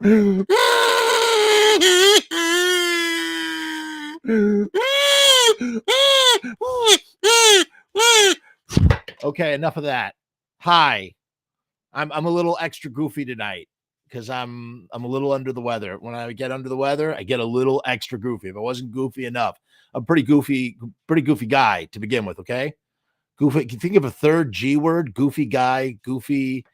Okay, enough of that. Hi, I'm a little extra goofy tonight because I'm a little under the weather. When I get under the weather, I get a little extra goofy. If I wasn't goofy enough, I'm a pretty goofy guy to begin with. Okay, goofy. Can you think of a third G word? Goofy guy, goofy,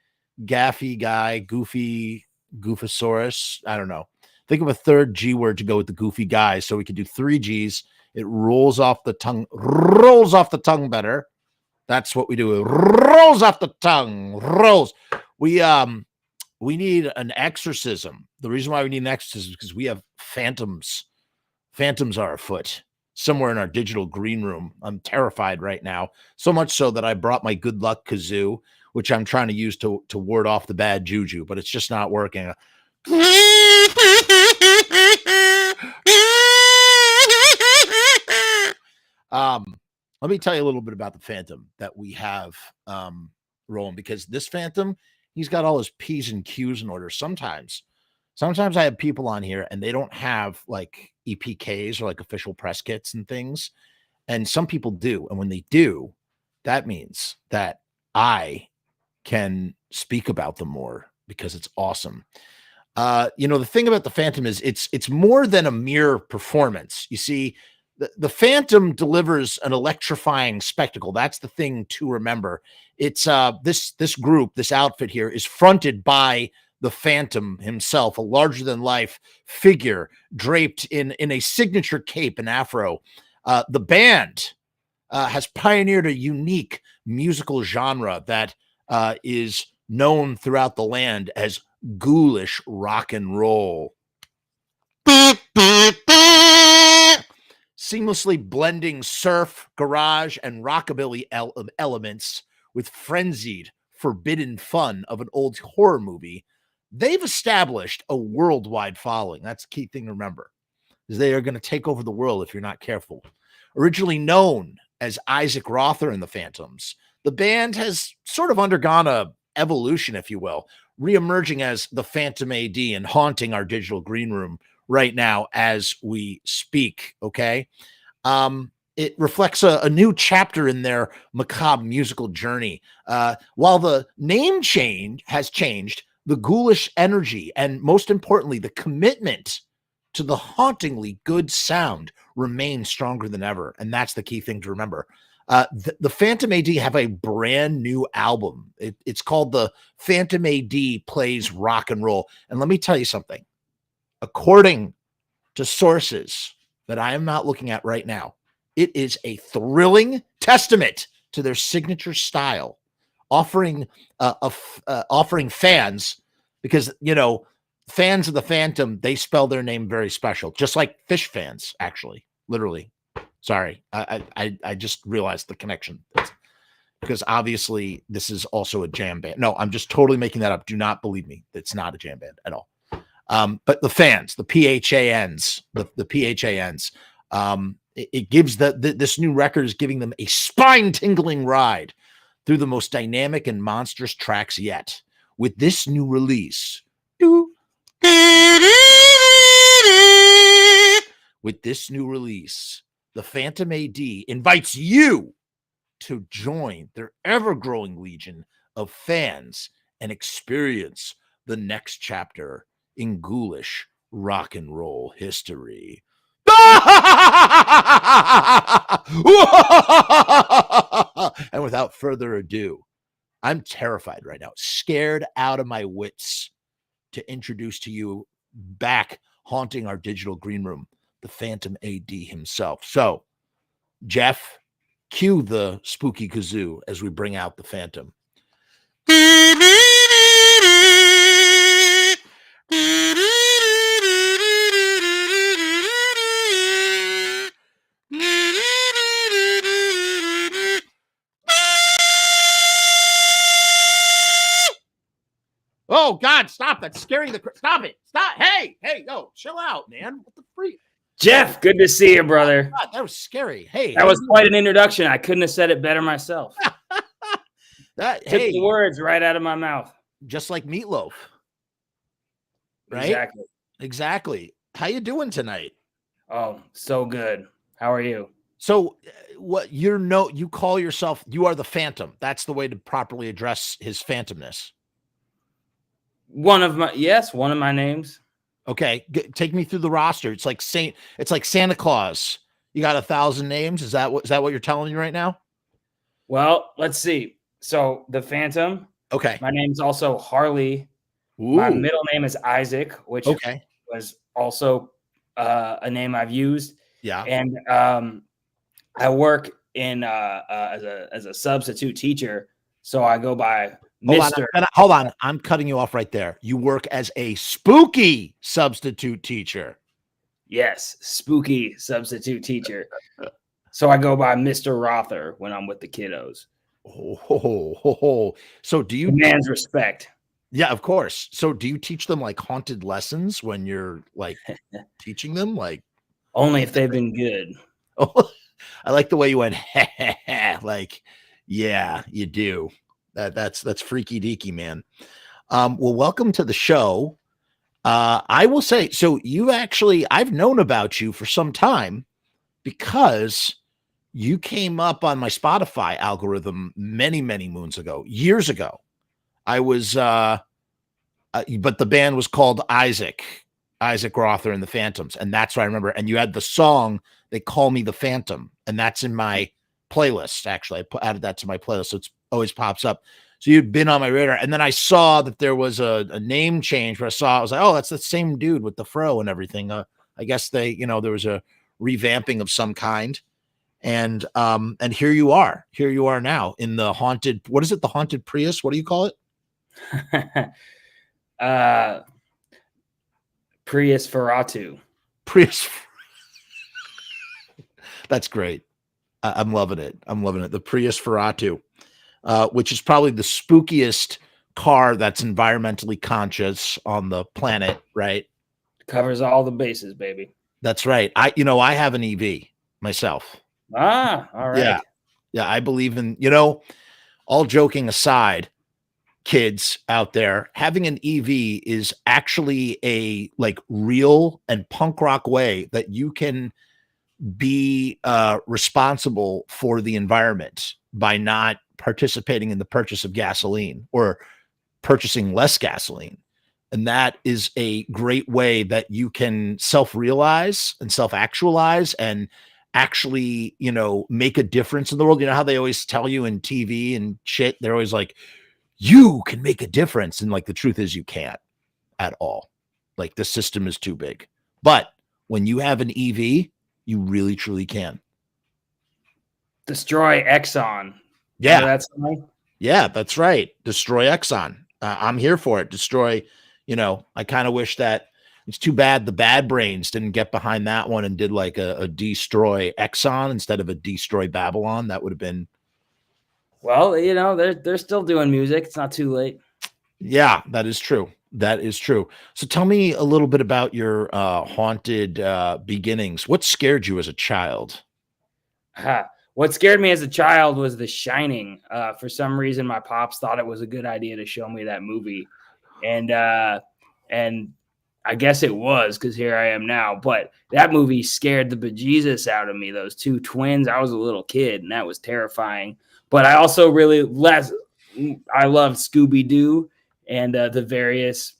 gaffy guy, goofy, goofosaurus. I don't know. Think of a third G word to go with the goofy guy, so we can do three G's. It rolls off the tongue better. That's what we do. It rolls off the tongue. Rolls. We need an exorcism. The reason why we need an exorcism is because we have phantoms. Phantoms are afoot somewhere in our digital green room. I'm terrified right now. So much so that I brought my good luck kazoo, which I'm trying to use to ward off the bad juju, but it's just not working. Let me tell you a little bit about the Phantom that we have rolling, because this Phantom, he's got all his P's and Q's in order. Sometimes I have people on here and they don't have like EPKs or like official press kits and things. And some people do. And when they do, that means that I can speak about them more because it's awesome. The thing about the Phantom is it's more than a mere performance. You see, the Phantom delivers an electrifying spectacle. That's the thing to remember. It's this group, this outfit here is fronted by the Phantom himself, a larger than life figure draped in a signature cape and afro. The band has pioneered a unique musical genre that is known throughout the land as Ghoulish Rock N Roll. Seamlessly blending surf, garage, and rockabilly elements with frenzied, forbidden fun of an old horror movie, they've established a worldwide following. That's the key thing to remember, is they are going to take over the world if you're not careful. Originally known as Isaac Rother and the Phantoms, the band has sort of undergone a evolution, if you will, reemerging as the Phantom A.D. and haunting our digital green room right now as we speak. Okay. It reflects a new chapter in their macabre musical journey. While the name has changed, the ghoulish energy and most importantly, the commitment to the hauntingly good sound remains stronger than ever. And that's the key thing to remember. The Phantom A.D. have a brand new album. It's called the Phantom A.D. Plays Rock and Roll. And let me tell you something. According to sources that I am not looking at right now, it is a thrilling testament to their signature style, offering fans, because, fans of the Phantom, they spell their name very special, just like fish fans, actually, literally. Sorry, I just realized the connection, because obviously this is also a jam band. No, I'm just totally making that up. Do not believe me. It's not a jam band at all. But the fans, the PHANs, the PHANs, it gives this new record is giving them a spine-tingling ride through the most dynamic and monstrous tracks yet. With this new release, the Phantom A.D. invites you to join their ever-growing legion of fans and experience the next chapter in ghoulish rock and roll history. And without further ado, I'm terrified right now, scared out of my wits, to introduce to you, back haunting our digital green room, the Phantom A.D. himself. So, Jeff, cue the spooky kazoo as we bring out the Phantom. Oh, God, stop. That's scaring the... Stop it. Stop. Hey, no, chill out, man. What the freak? Jeff, good to see you, brother. Oh, God, that was scary. Hey. That was quite an introduction. I couldn't have said it better myself. Took the words right out of my mouth. Just like Meatloaf. right? Exactly. Exactly. How you doing tonight? Oh, so good. How are you? So what you call yourself, you are the Phantom. That's the way to properly address his phantomness. One of my names. Okay, take me through the roster. It's like Santa Claus. You got 1,000 names. Is that what you're telling me right now? Well, let's see. So the Phantom. Okay. My name's also Harley. My Ooh. middle name is Isaac, which Okay. was also a name I've used. Yeah. And I work in as a substitute teacher, so I go by Mister. Hold on. I'm cutting you off right there. You work as a spooky substitute teacher. Yes, spooky substitute teacher. So I go by Mr. Rother when I'm with the kiddos. So do you Demands respect. Yeah, of course. So do you teach them like haunted lessons when you're like teaching them? Like Only if they've been good. oh, I like the way you went like, yeah, you do. That's freaky deaky, man. Well, welcome to the show. I will say, so I've known about you for some time because you came up on my Spotify algorithm many, many moons ago, years ago. I was, but the band was called Isaac Rother and the Phantoms. And that's what I remember. And you had the song, They Call Me the Phantom. And that's in my playlist. Actually, I added that to my playlist. So it's always pops up. So you'd been on my radar. And then I saw that there was a name change where I was like, oh, that's the same dude with the fro and everything. I guess there was a revamping of some kind. And here you are now in the haunted, what is it? The haunted Prius. What do you call it? Prius Ferratu. Prius. That's great. I'm loving it. The Prius Ferratu, which is probably the spookiest car that's environmentally conscious on the planet, right? Covers all the bases, baby. That's right. I have an EV myself. All right. Yeah. I believe in, all joking aside, kids out there, having an EV is actually a like real and punk rock way that you can be responsible for the environment by not participating in the purchase of gasoline or purchasing less gasoline. And that is a great way that you can self-realize and self-actualize and actually, make a difference in the world. You know how they always tell you in TV and shit, they're always like, you can make a difference. And like, the truth is you can't at all. Like, the system is too big. But when you have an EV, you really, truly can. Destroy Exxon. Yeah. That's right. Yeah, that's right. Destroy Exxon. I'm here for it. Destroy, I kind of wish that it's too bad the bad brains didn't get behind that one and did like a destroy Exxon instead of a destroy Babylon. That would have been. Well, they're still doing music. It's not too late. Yeah, that is true. So tell me a little bit about your haunted beginnings. What scared you as a child? What scared me as a child was The Shining. For some reason, my pops thought it was a good idea to show me that movie. And I guess it was, because here I am now. But that movie scared the bejesus out of me. Those two twins. I was a little kid, and that was terrifying. But I also I loved Scooby-Doo and the various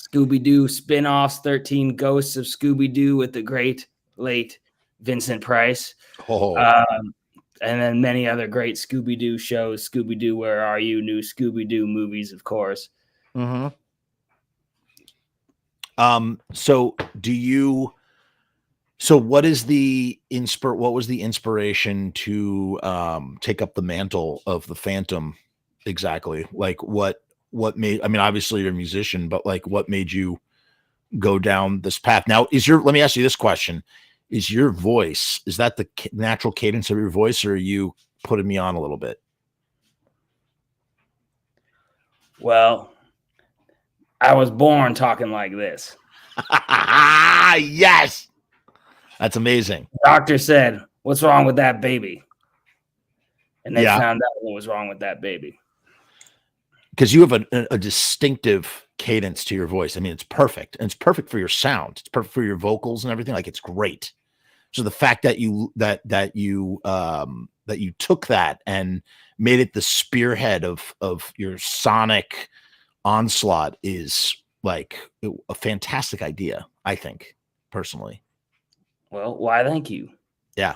Scooby-Doo spin-offs, 13 Ghosts of Scooby-Doo with the great late Vincent Price. Oh. And then many other great Scooby-Doo shows. Scooby-Doo, Where Are You? New Scooby-Doo movies, of course. Mm-hmm. What was the inspiration to take up the mantle of the Phantom exactly? Like what made, obviously you're a musician, but like what made you go down this path? Now, let me ask you this question. Is your voice, is that the natural cadence of your voice, or are you putting me on a little bit? Well, I was born talking like this. Yes. That's amazing. The doctor said, "What's wrong with that baby?" And they found out what was wrong with that baby. Because you have a distinctive cadence to your voice. I mean, it's perfect. And it's perfect for your sound. It's perfect for your vocals and everything. Like, it's great. So the fact that you took that and made it the spearhead of your sonic onslaught is like a fantastic idea, I think, personally. Well, why, thank you. Yeah,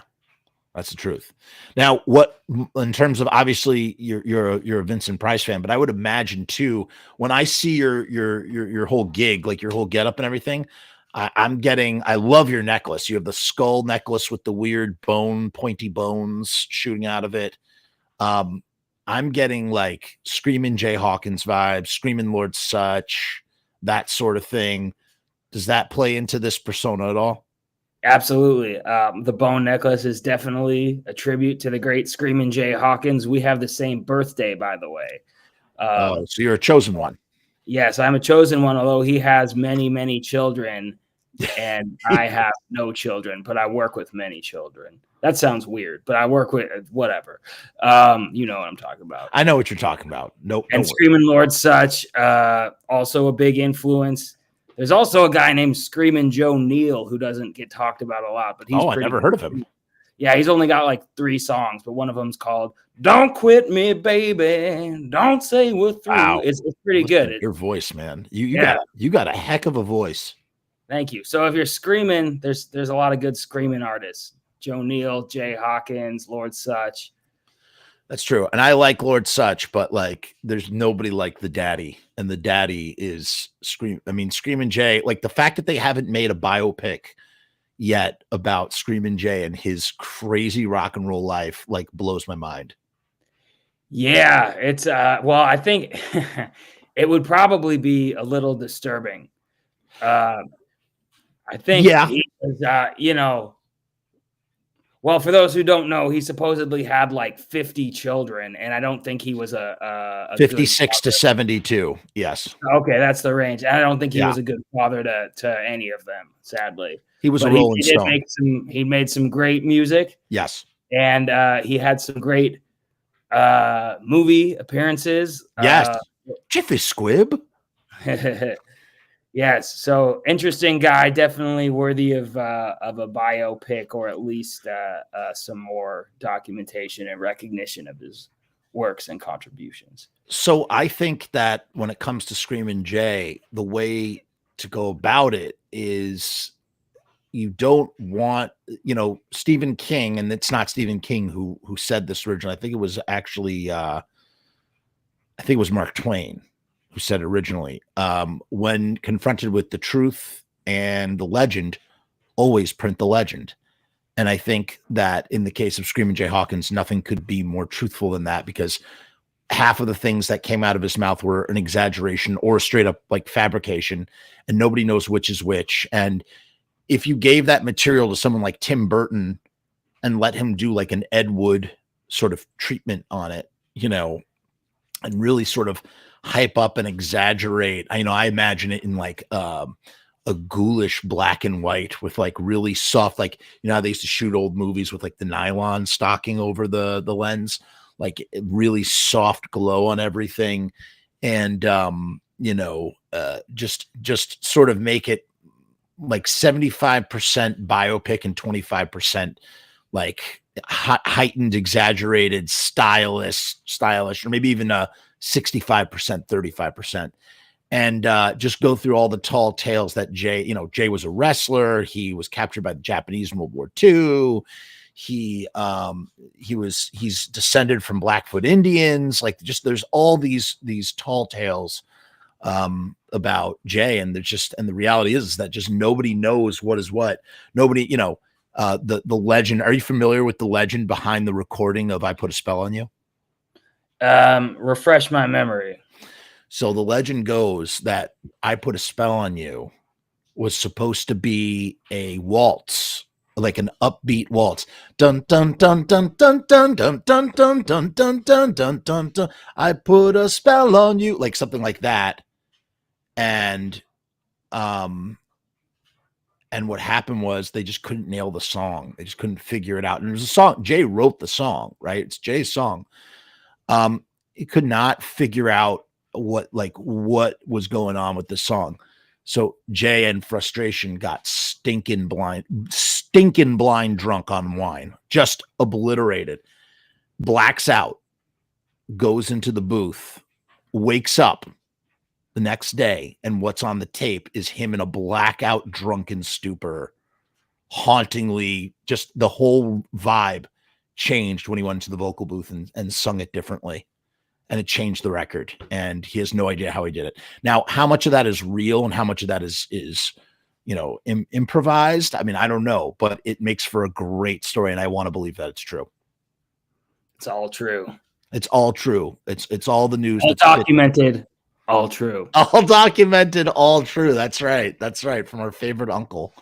that's the truth. Now, what in terms of, obviously you're a Vincent Price fan, but I would imagine too, when I see your whole gig, like your whole getup and everything, I love your necklace. You have the skull necklace with the weird pointy bones shooting out of it. I'm getting like Screaming Jay Hawkins vibes, Screaming Lord Such, that sort of thing. Does that play into this persona at all? Absolutely. The bone necklace is definitely a tribute to the great Screaming Jay Hawkins. We have the same birthday, by the way. So you're a chosen one. Yes, I'm a chosen one, although he has many, many children, and I have no children, but I work with many children. That sounds weird, but I work with whatever. You know what I'm talking about. I know what you're talking about. Nope. And Screaming Lord Such, also a big influence. There's also a guy named Screaming Joe Neal who doesn't get talked about a lot, but he's I never heard of him. Yeah, he's only got like 3 songs, but one of them's called "Don't Quit Me, Baby, Don't Say We're Through." Wow. It's pretty good. Your voice, man. You got a heck of a voice. Thank you. So if you're screaming, there's a lot of good screaming artists. Joe Neal, Jay Hawkins, Lord Such. That's true. And I like Lord Such, but like there's nobody like the daddy. And the daddy is Screaming Jay. Like the fact that they haven't made a biopic yet about Screaming Jay and his crazy rock and roll life, like, blows my mind. Yeah, it's well, I think it would probably be a little disturbing. I think he was, well, for those who don't know, he supposedly had like 50 children, and I don't think he was a 56 to 72. Yes. Okay, that's the range. I don't think he was a good father to any of them, sadly. He was a Rolling Stone. He made some great music. Yes. And he had some great movie appearances. Yes. Jiffy Squibb. Yes. So interesting guy, definitely worthy of a biopic, or at least some more documentation and recognition of his works and contributions. So I think that when it comes to Screaming Jay, the way to go about it is you don't want, Stephen King, and it's not Stephen King who said this originally. I think it was actually, Mark Twain who said it originally. When confronted with the truth and the legend, always print the legend. And I think that in the case of Screaming Jay Hawkins, nothing could be more truthful than that, because half of the things that came out of his mouth were an exaggeration or straight up like fabrication, and nobody knows which is which. And if you gave that material to someone like Tim Burton and let him do like an Ed Wood sort of treatment on it, and really sort of hype up and exaggerate, I imagine it in like a ghoulish black and white with like really soft, like, how they used to shoot old movies with like the nylon stocking over the lens, like really soft glow on everything. And, just sort of make it like 75% biopic and 25% like heightened, exaggerated, stylish, or maybe even a 65%, 35%. And just go through all the tall tales that Jay, Jay was a wrestler. He was captured by the Japanese in World War II. He's descended from Blackfoot Indians. Like, just, there's all these tall tales about Jay, and the reality is that just nobody knows what is what. Nobody, the legend. Are you familiar with the legend behind the recording of "I Put a Spell on You"? Refresh my memory. So the legend goes that "I Put a Spell on You" was supposed to be a waltz, like an upbeat waltz. Dun dun dun dun dun dun dun dun dun dun dun dun dun dun dun. I put a spell on you, like something like that. And what happened was they just couldn't nail the song. They just couldn't figure it out. And it was a song. Jay wrote the song, right? It's Jay's song. He could not figure out what was going on with this song. So Jay and Frustration got stinking blind drunk on wine, just obliterated, blacks out, goes into the booth, wakes up the next day, and what's on the tape is him in a blackout drunken stupor, hauntingly. Just the whole vibe changed when he went to the vocal booth and sung it differently, and it changed the record, and he has no idea how he did it. Now, how much of that is real and how much of that is improvised, I mean, I don't know, but it makes for a great story, and I want to believe that it's true. It's all true. It's all true. It's all the news. All documented. All true. All documented. All true. That's right. That's right. From our favorite uncle.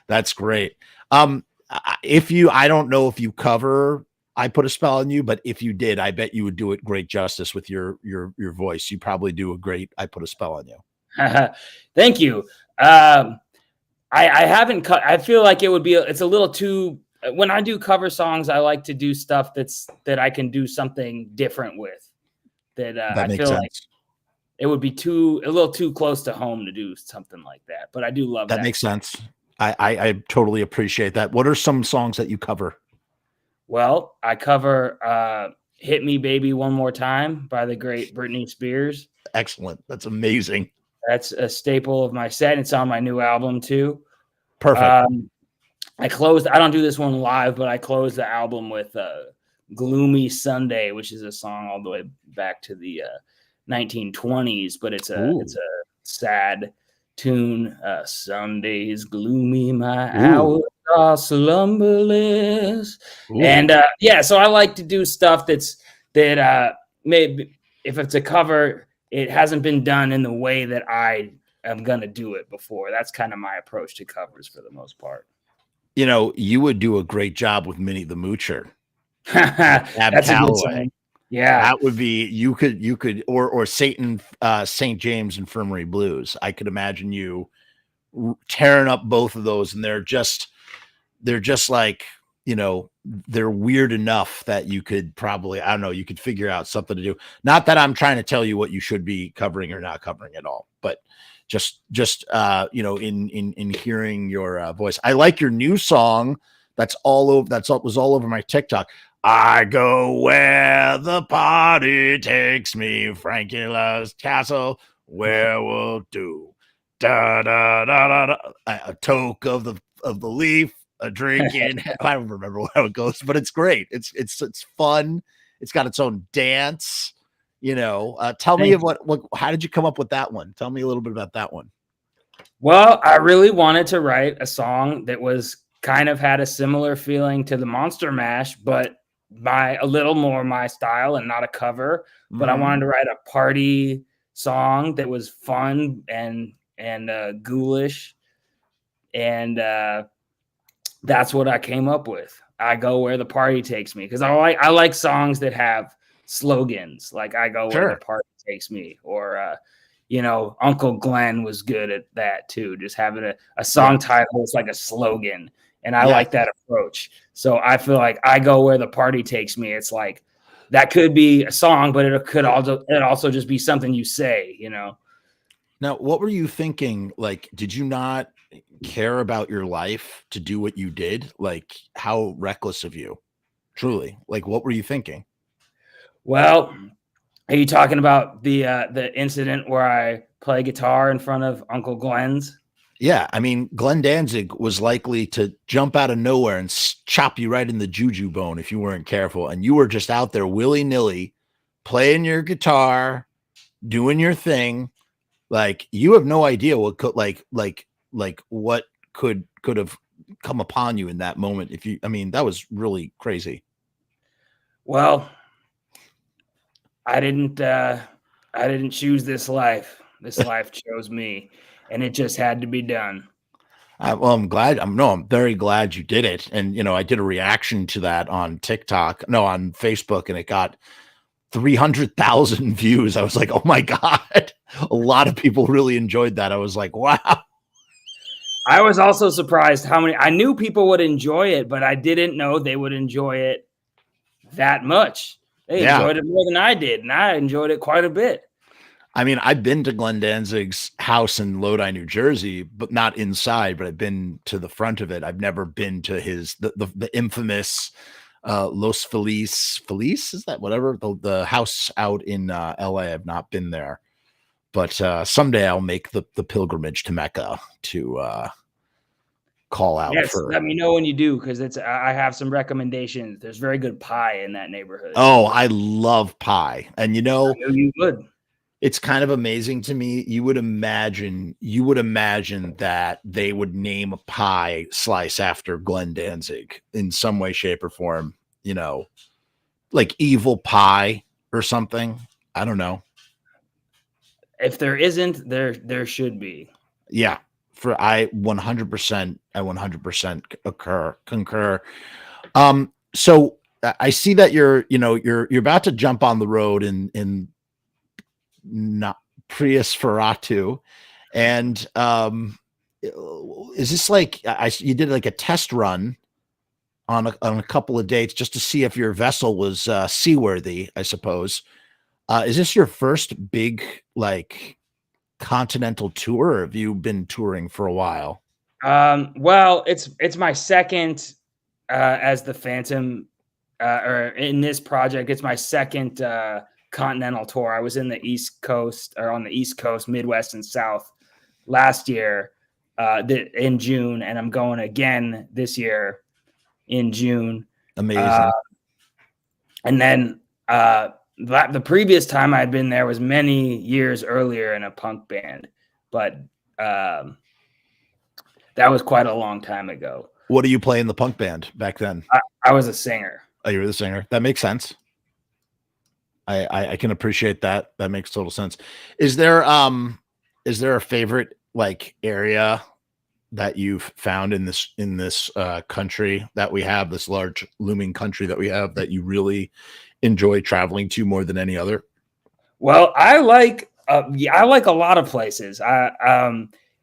That's great. I don't know if you cover I Put a Spell on You, but if you did, I bet you would do it great justice with your voice. You probably do a great I Put a Spell on You. Thank you. I haven't cut. I feel like it's a little too. When I do cover songs, I like to do stuff that I can do something different with. That I feel like it would be a little too close to home to do something like that. But I do love that. That makes sense. I totally appreciate that. What are some songs that you cover? Well, I cover "Hit Me, Baby, One More Time" by the great Britney Spears. Excellent. That's amazing. That's a staple of my set. It's on my new album too. Perfect. I don't do this one live, but I closed the album with "Gloomy Sunday," which is a song all the way back to the 1920s, but it's a sad tune. Sundays gloomy, my hours are slumberless. Ooh. And so I like to do stuff that maybe if it's a cover, it hasn't been done in the way that I am gonna do it before. That's kind of my approach to covers for the most part. You would do a great job with Minnie the Moocher. That's a good song. Yeah, that would be you could or St. James Infirmary Blues. I could imagine you tearing up both of those, and they're just like, they're weird enough that you could probably, I don't know, you could figure out something to do. Not that I'm trying to tell you what you should be covering or not covering at all, but just in hearing your voice. I like your new song. Was all over my TikTok. I go where the party takes me. Frankie loves castle. Where we'll do da da da da da. A toke of the leaf. A drink in. I don't remember how it goes, but it's great. It's fun. It's got its own dance. Tell me how did you come up with that one? Tell me a little bit about that one. Well, I really wanted to write a song that was kind of had a similar feeling to the Monster Mash, but a little more my style and not a cover. But I wanted to write a party song that was fun and ghoulish, and that's what I came up with. I go where the party takes me, because I like songs that have slogans, like I go where the party takes me, or Uncle Glenn was good at that too, just having a song title is like a slogan, and I like that approach. So I feel like I go where the party takes me. It's like that could be a song, but it could also just be something you say. Now, what were you thinking? Like, did you not care about your life to do what you did? Like, how reckless of you, truly. Like, what were you thinking? Well, are you talking about the incident where I play guitar in front of Uncle Glenn's? Yeah, I mean, Glenn Danzig was likely to jump out of nowhere and chop you right in the juju bone if you weren't careful, and you were just out there willy-nilly playing your guitar, doing your thing. Like, you have no idea what could what could have come upon you in that moment. That was really crazy. Well, I didn't choose this life. This life chose me, and it just had to be done. I'm very glad you did it. And, I did a reaction to that on Facebook, and it got 300,000 views. I was like, oh my God, a lot of people really enjoyed that. I was like, wow. I was also surprised I knew people would enjoy it, but I didn't know they would enjoy it that much. They enjoyed it more than I did, and I enjoyed it quite a bit. I mean, I've been to Glenn Danzig's house in Lodi, New Jersey, but not inside, but I've been to the front of it. I've never been to the infamous Los Feliz, is that whatever? The house out in LA. I've not been there. But someday I'll make the pilgrimage to Mecca to call out Yes, for. let me know when you do, because I have some recommendations. There's very good pie in that neighborhood. Oh, I love pie. And I know you would. it's kind of amazing to me. You would imagine that they would name a pie slice after Glenn Danzig in some way, shape, or form, like Evil Pie or something. I don't know. If there isn't, there should be. Yeah. I 100% concur. So I see that you're about to jump on the road in not Prius Ferratu, and is this like you did like a test run on a couple of dates just to see if your vessel was seaworthy, I suppose. Is this your first big like continental tour, or have you been touring for a while? Well, it's my second as the Phantom, or in this project, it's my second continental tour. I was in the East Coast, or on the East Coast, Midwest and South last year in June, and I'm going again this year in June. Amazing. And then the previous time I'd been there was many years earlier in a punk band, but that was quite a long time ago. What do you play in the punk band back then? I was a singer. Oh, you were the singer. That makes sense. I can appreciate that. That makes total sense. Is there a favorite like area that you've found in this country that we have, this large looming country that we have, that you really enjoy traveling to more than any other? Well, I like a lot of places.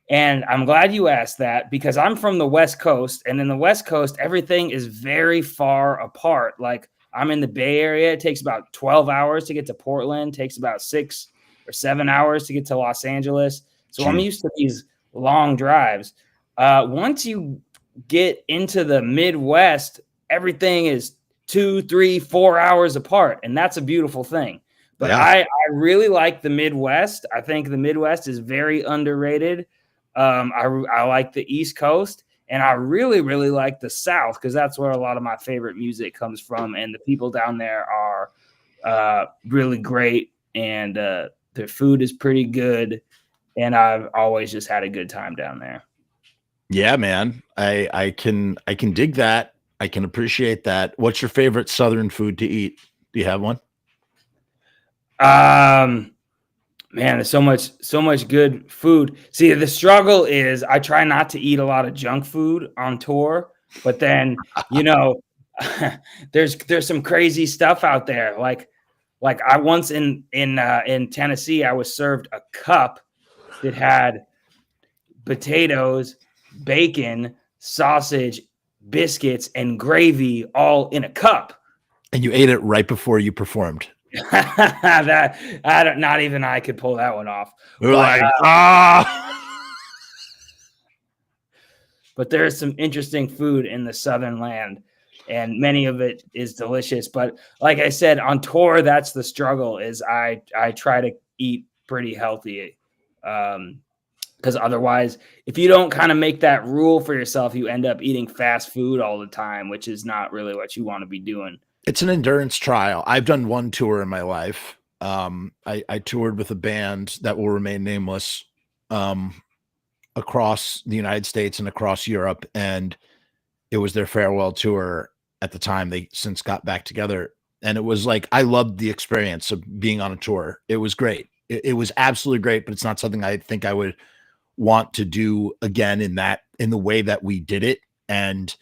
And I'm glad you asked that, because I'm from the West Coast, and in the West Coast, everything is very far apart. Like, I'm in the Bay Area. It takes about 12 hours to get to Portland. It takes about 6 or 7 hours to get to Los Angeles. So I'm used to these long drives. Once you get into the Midwest, everything is 2, 3, 4 hours apart, and that's a beautiful thing. But yeah. I really like the Midwest. I think the Midwest is very underrated. I like the East Coast, and I really, really like the South, because that's where a lot of my favorite music comes from. And the people down there are really great, and their food is pretty good. And I've always just had a good time down there. Yeah, man. I can dig that. I can appreciate that. What's your favorite Southern food to eat? Do you have one? Man, there's so much good food. See, the struggle is I try not to eat a lot of junk food on tour, but then, there's some crazy stuff out there. Like I once in Tennessee, I was served a cup that had potatoes, bacon, sausage, biscuits, and gravy all in a cup. And you ate it right before you performed. Not even I could pull that one off. But there's some interesting food in the Southern land, and many of it is delicious. But like I said, on tour, that's the struggle, is I try to eat pretty healthy. Because otherwise, if you don't kind of make that rule for yourself, you end up eating fast food all the time, which is not really what you want to be doing. It's an endurance trial. I've done one tour in my life. I toured with a band that will remain nameless across the United States and across Europe, and it was their farewell tour at the time. They since got back together, and it was like, I loved the experience of being on a tour. It was great. It was absolutely great, but it's not something I think I would want to do again in the way that we did it. And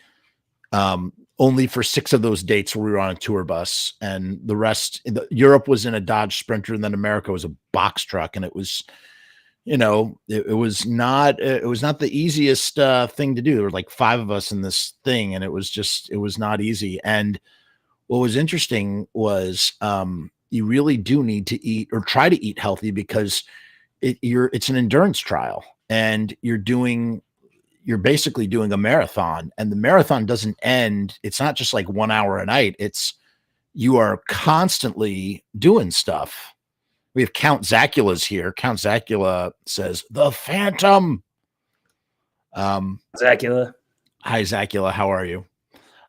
only for 6 of those dates where we were on a tour bus, and the rest, Europe was in a Dodge Sprinter, and then America was a box truck. And it was, it was not the easiest thing to do. There were like 5 of us in this thing, and it was not easy. And what was interesting was, you really do need to eat or try to eat healthy because it's an endurance trial, and you're basically doing a marathon, and the marathon doesn't end. It's not just like 1 hour a night. You are constantly doing stuff. We have Count Zacula's here. Count Zacula says, "The Phantom." Zacula. Hi, Zacula. How are you?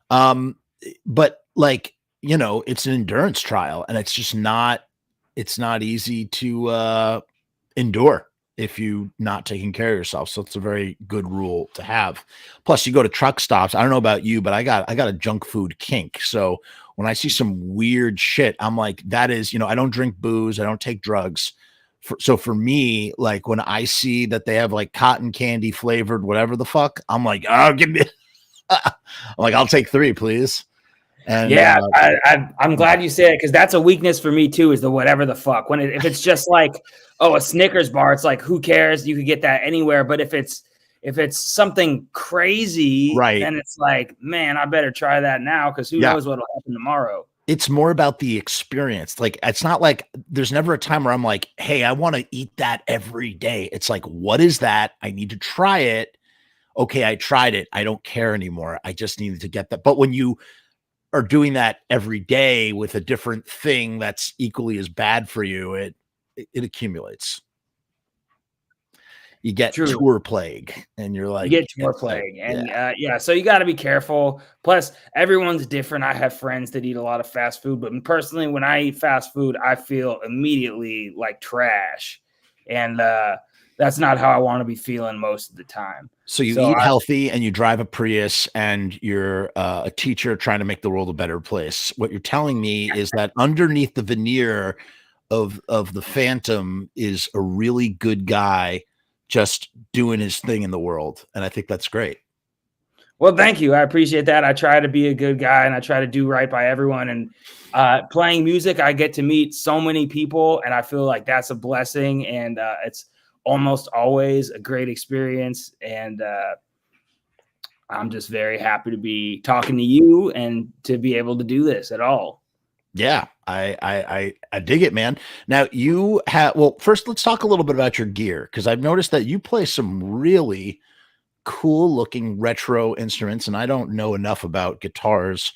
But like, it's an endurance trial, and it's not easy to endure if you not taking care of yourself. So it's a very good rule to have. Plus, you go to truck stops. I don't know about you, but I got a junk food kink. So when I see some weird shit, I'm like, that is, I don't drink booze, I don't take drugs. So for me, like when I see that they have like cotton candy flavored, whatever the fuck, I'm like, oh, give me. I'm like, I'll take 3, please. And yeah, I'm glad you said it, because that's a weakness for me too, is the whatever the fuck. If it's just like, oh, a Snickers bar, it's like, who cares? You could get that anywhere. But if it's something crazy, right, then it's like, man, I better try that now, because who knows what'll happen tomorrow. It's more about the experience. Like, it's not like there's never a time where I'm like, hey, I want to eat that every day. It's like, what is that? I need to try it. Okay, I tried it. I don't care anymore. I just needed to get that. But when you are doing that every day with a different thing that's equally as bad for you, it accumulates. You get tour plague, and you're like, you get tour plague, and so you got to be careful. Plus, everyone's different. I have friends that eat a lot of fast food, but personally, when I eat fast food, I feel immediately like trash, and that's not how I want to be feeling most of the time. So you eat healthy, and you drive a Prius, and you're a teacher trying to make the world a better place. What you're telling me is that underneath the veneer of the Phantom is a really good guy just doing his thing in the world. And I think that's great. Well, thank you. I appreciate that. I try to be a good guy, and I try to do right by everyone. And playing music, I get to meet so many people, and I feel like that's a blessing. And it's almost always a great experience. And I'm just very happy to be talking to you and to be able to do this at all. Yeah, I dig it, man. Now you have, well, first let's talk a little bit about your gear, because I've noticed that you play some really cool looking retro instruments, and I don't know enough about guitars,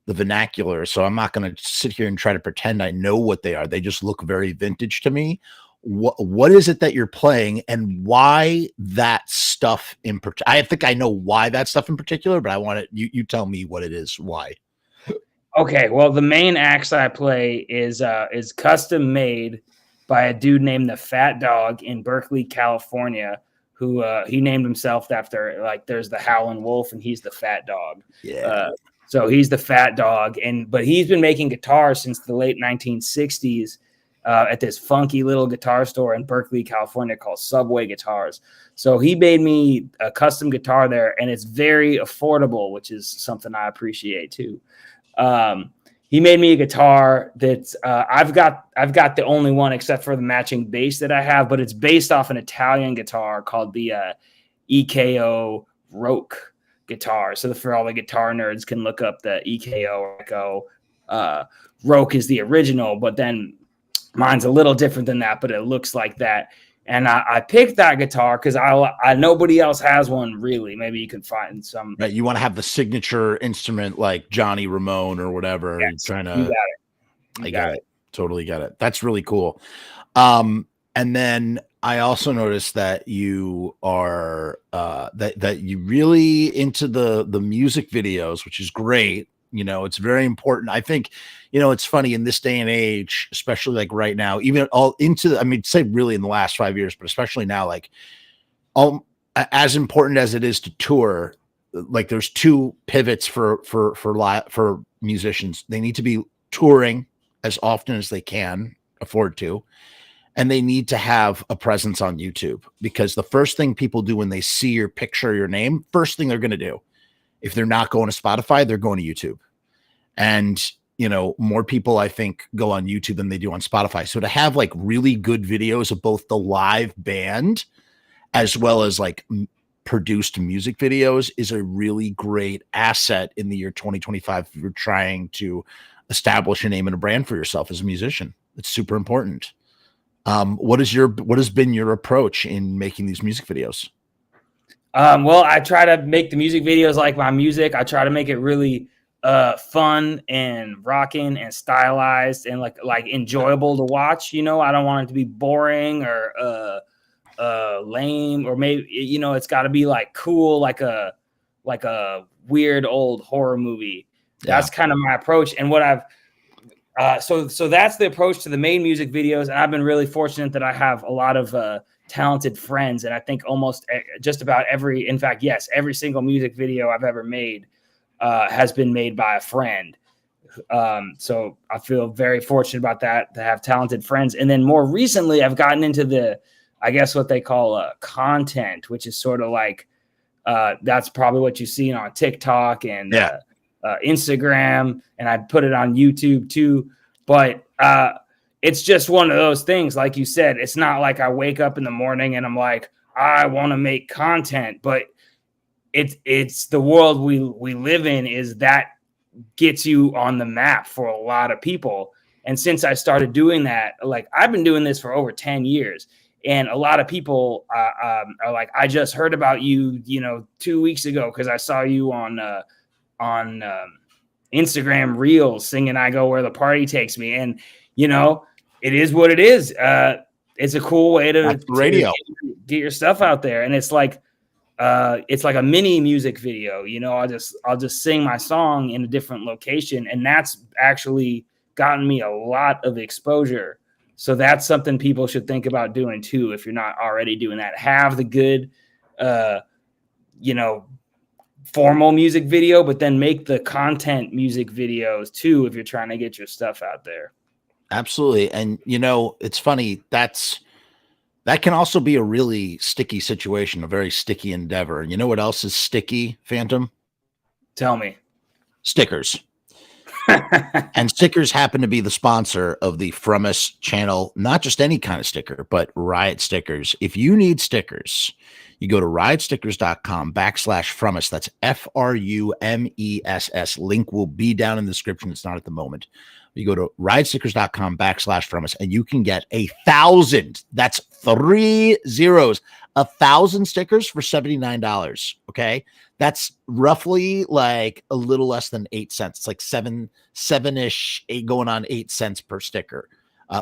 the vernacular, so I'm not going to sit here and try to pretend I know what they are. They just look very vintage to me. What is it that you're playing, and why that stuff in particular? I think I know why that stuff in particular, but I want it. You tell me what it is. Why? Okay, well, the main axe I play is custom made by a dude named the Fat Dog in Berkeley, California, who he named himself after, like, there's the Howlin' Wolf, and he's the Fat Dog. Yeah. So he's the Fat Dog, but he's been making guitars since the late 1960s at this funky little guitar store in Berkeley, California called Subway Guitars. So he made me a custom guitar there, and it's very affordable, which is something I appreciate too. He made me a guitar that's I've got the only one except for the matching bass that I have, but it's based off an Italian guitar called the EKO Roke guitar. So for all the guitar nerds can look up the EKO Roke is the original, but then mine's a little different than that, but it looks like that. And I picked that guitar because I nobody else has one, really. Maybe you can find some. Right, you want to have the signature instrument like Johnny Ramone or whatever. Yes, trying to. You got it. I got it. Totally got it. That's really cool. And then I also noticed that you are that you really into the music videos, which is great. It's very important. I think, it's funny in this day and age, especially like right now, even say really in the last 5 years, but especially now, like as important as it is to tour, like there's two pivots for musicians. They need to be touring as often as they can afford to, and they need to have a presence on YouTube, because the first thing people do when they see your picture, your name, first thing they're going to do, if they're not going to Spotify, they're going to YouTube. And, more people, I think, go on YouTube than they do on Spotify. So to have like really good videos of both the live band as well as like produced music videos is a really great asset in the year 2025 if you're trying to establish a name and a brand for yourself as a musician. It's super important. What has been your approach in making these music videos? Well, I try to make the music videos like my music. I try to make it really fun and rocking and stylized and like enjoyable to watch. I don't want it to be boring or lame, or maybe it's got to be like cool, like a weird old horror movie. That's kind of my approach. And what I've so that's the approach to the main music videos. And I've been really fortunate that I have a lot of talented friends, and I think almost just about every single music video I've ever made has been made by a friend. So I feel very fortunate about that, to have talented friends. And then more recently, I've gotten into I guess what they call content, which is sort of like that's probably what you've seen on TikTok and Instagram, and I put it on YouTube too. But it's just one of those things, like you said. It's not like I wake up in the morning and I'm like, I want to make content, but it's the world we live in is that gets you on the map for a lot of people. And since I started doing that, like I've been doing this for over 10 years. And a lot of people are like, I just heard about you, 2 weeks ago because I saw you on Instagram Reels singing "I Go Where the Party Takes Me," and it is what it is. It's a cool way to get your stuff out there, and it's like a mini music video. I'll just sing my song in a different location, and that's actually gotten me a lot of exposure. So that's something people should think about doing too. If you're not already doing that, have the good, formal music video, but then make the content music videos too if you're trying to get your stuff out there. Absolutely. And it's funny, that can also be a really sticky situation, a very sticky endeavor. And you know what else is sticky, Phantom? Tell me. Stickers. And stickers happen to be the sponsor of the Frumess channel. Not just any kind of sticker, but RIOT stickers. If you need stickers, you go to riotstickers.com/Frumess. That's FRUMESS. Link will be down in the description. It's not at the moment. You go to riotstickers.com/Frumess, and you can get 1,000. That's 3 zeros. 1,000 stickers for $79. Okay. That's roughly like a little less than 8 cents. It's like seven-ish, going on 8 cents per sticker,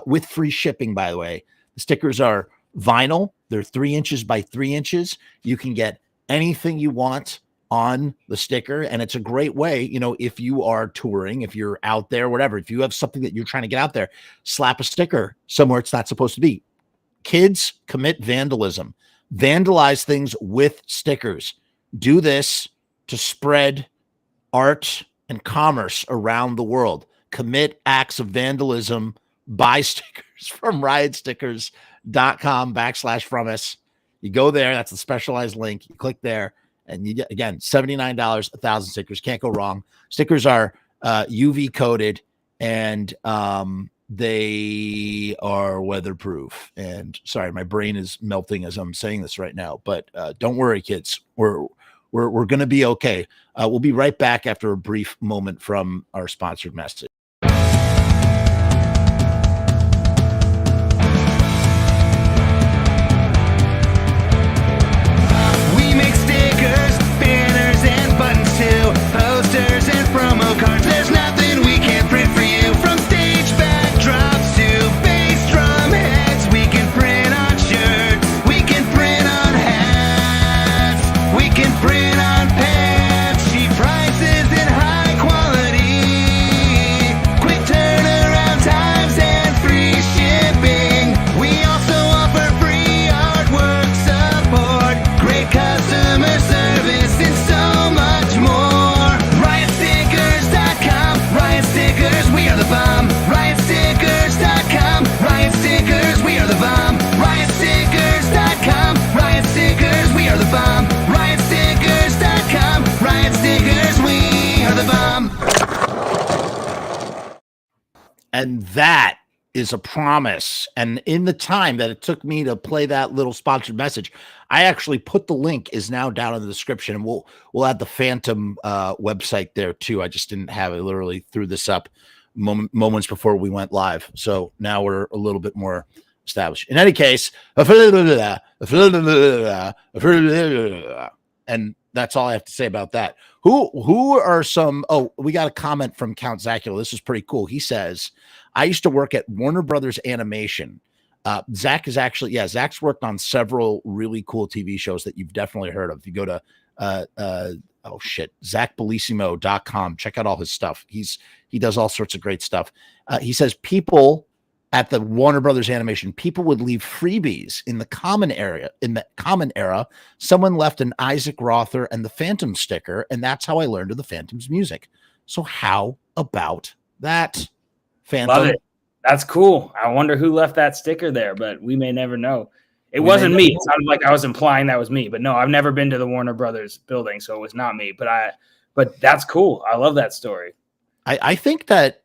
with free shipping, by the way. The stickers are vinyl. They're 3 inches by 3 inches. You can get anything you want on the sticker. And it's a great way, if you are touring, if you're out there, whatever, if you have something that you're trying to get out there, slap a sticker somewhere it's not supposed to be. Kids commit vandalism. Vandalize things with stickers. Do this to spread art and commerce around the world. Commit acts of vandalism. Buy stickers from riotstickers.com/Frumess. You go there. That's the specialized link. You click there and you get, again, $79, 1,000 stickers. Can't go wrong. Stickers are UV coated, and they are weatherproof. And sorry, my brain is melting as I'm saying this right now, but don't worry, kids. We're going to be okay. We'll be right back after a brief moment from our sponsored message. We make stickers, banners, and buttons too. Posters and promo cards. There's nothing we can't print for you. From stage backdrops to bass drum heads. We can print on shirts. We can print on hats. We can print on pants. Cheap prices and high quality. Quick turnaround times and free shipping. We also offer free artwork support. Great customer service and so much more. RIOTstickers.com. Riot Stickers, we are the bomb. RIOTstickers.com. Riot Stickers, we are the bomb. RIOTstickers.com. Riot Stickers, we are the bomb. RIOTstickers.com. Riot Stickers, we are the bomb. And that is a promise. And in the time that it took me to play that little sponsored message, I actually put the link is now down in the description, and we'll add the Phantom website there too. I just didn't have it. Literally threw this up moments before we went live. So now we're a little bit more established. In any case, and that's all I have to say about that. Who are some? Oh, we got a comment from Count Zacula. This is pretty cool. He says, "I used to work at Warner Brothers Animation." Zach is actually, Zach's worked on several really cool TV shows that you've definitely heard of. If you go to ZachBellissimo.com, check out all his stuff. He does all sorts of great stuff. He says people at the Warner Brothers Animation, people would leave freebies in the common area. In the common era, someone left an Isaac Rother and the Phantom sticker, and that's how I learned of the Phantom's music. So how about that, Phantom? Love it. That's cool. I wonder who left that sticker there, but we may never know. It wasn't me. It sounded like I was implying that was me, but no, I've never been to the Warner Brothers building, so it was not me. But that's cool. I love that story. I think that,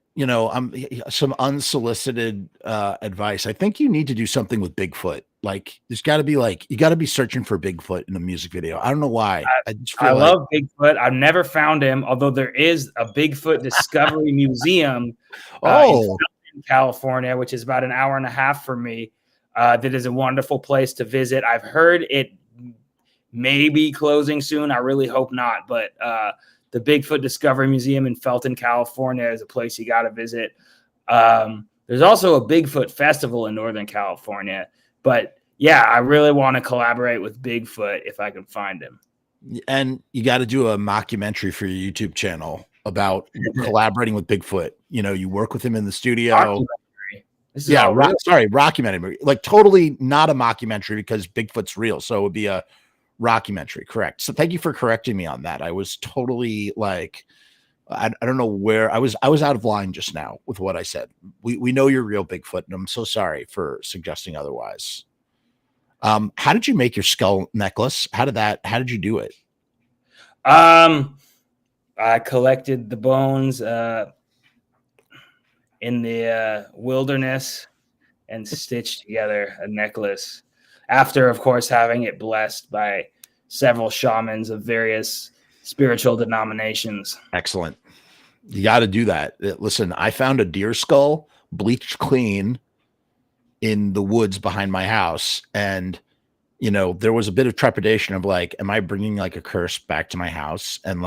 some unsolicited advice. I think you need to do something with Bigfoot. Like, there's got to be you got to be searching for Bigfoot in a music video. I don't know why. I love Bigfoot. I've never found him, although there is a Bigfoot Discovery Museum. In California, which is about an hour and a half for me. That is a wonderful place to visit. I've heard it may be closing soon. I really hope not, but the Bigfoot Discovery Museum in Felton, California is a place you got to visit. There's also a Bigfoot festival in Northern California, but yeah, I really want to collaborate with Bigfoot if I can find him. And you got to do a mockumentary for your YouTube channel about collaborating with Bigfoot. You work with him in the studio. Rockumentary. Like, totally not a mockumentary because Bigfoot's real. So it would be a rockumentary. Correct. So thank you for correcting me on that. I was totally I don't know where I was out of line just now with what I said. We know you're real, Bigfoot, and I'm so sorry for suggesting otherwise. How did you make your skull necklace? How did you do it? I collected the bones in the wilderness and stitched together a necklace after, of course, having it blessed by several shamans of various spiritual denominations. Excellent. You got to do that. Listen, I found a deer skull bleached clean in the woods behind my house. And, there was a bit of trepidation of am I bringing a curse back to my house? And